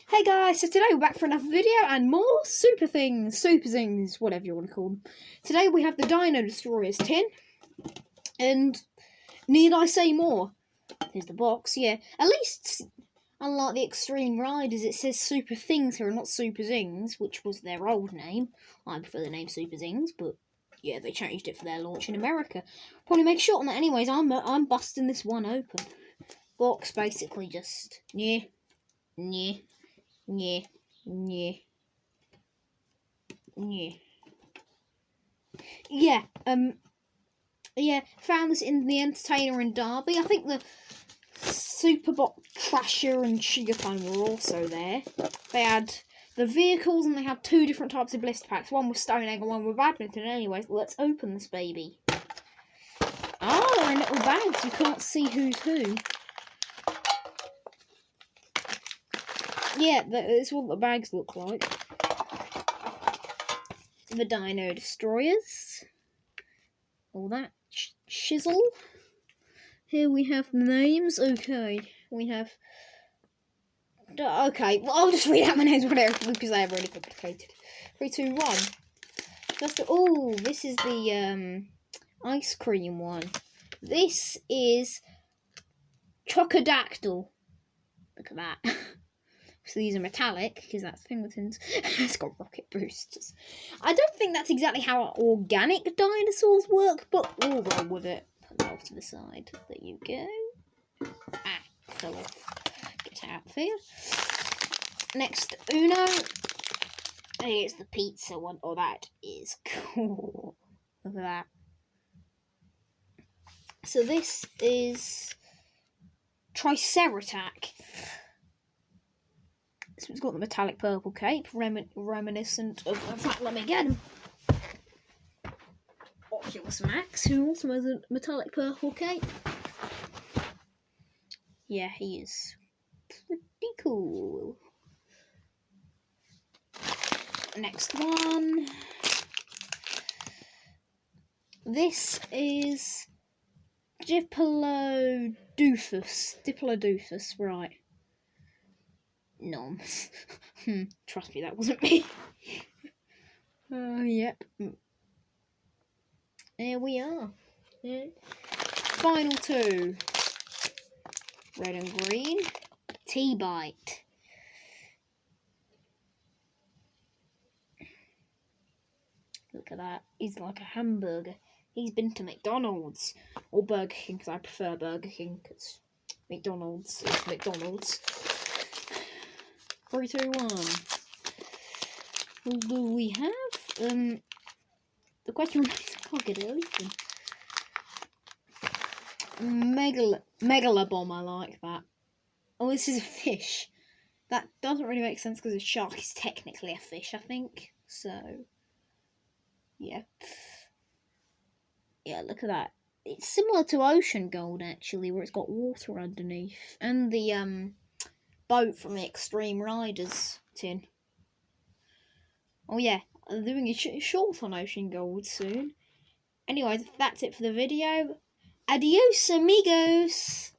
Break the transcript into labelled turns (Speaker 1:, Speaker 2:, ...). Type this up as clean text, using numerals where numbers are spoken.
Speaker 1: Hey guys, so today we're back for another video and more super things, whatever you want to call them. Today we have the Dino Destroyers tin, and need I say more? Here's the box, yeah. At least, unlike the Extreme Riders, it says Super Things here and not Super Zings, which was their old name. I prefer the name Super Zings, but yeah, they changed it for their launch in America. Probably make short on that anyways. I'm busting this one open. Box basically just, yeah. Yeah, found this in the Entertainer in Derby. I think the Superbot Crasher and Sugarcone were also there. They had the vehicles and they had two different types of blister packs. One with Stone Egg and one with Badminton. Anyways, let's open this baby. Oh, they're in little bags. You can't see who's who. Yeah, that's what the bags look like. The Dino Destroyers. All that shizzle. Here we have the names. Okay, we have... Okay, well, I'll just read out my names whatever because they are really complicated. 3, 2, 1. Oh, this is the ice cream one. This is Chocodactyl. Look at that. So these are metallic, because that's Fingertons. It's got rocket boosters. I don't think that's exactly how organic dinosaurs work, but we'll roll with it. Put that off to the side. There you go. Ah, fell off. Get out of here. Next, Uno. Here's the pizza one. Oh, that is cool. Look at that. So this is Triceratops. This one's got the metallic purple cape, reminiscent of... In fact, let me get him. Oculus Max, who also has a metallic purple cape. Yeah, he is pretty cool. Next one. This is Diplodocus, right. Noms. Trust me, that wasn't me. Yep. There we are. Yeah. Final two. Red and green. T-Bite. Look at that. He's like a hamburger. He's been to McDonald's. Or Burger King, because I prefer Burger King, because McDonald's is McDonald's. 3, 2, 1. What do we have? The question remains, I can't get it open. Megalobomb, I like that. Oh, this is a fish. That doesn't really make sense because a shark is technically a fish, I think. So, yeah. Yeah, look at that. It's similar to Ocean Gold, actually, where it's got water underneath. And the, boat from the Extreme Riders tin. Oh yeah, I'm doing a short on Ocean Gold soon. Anyways, that's it for the video. Adios, amigos!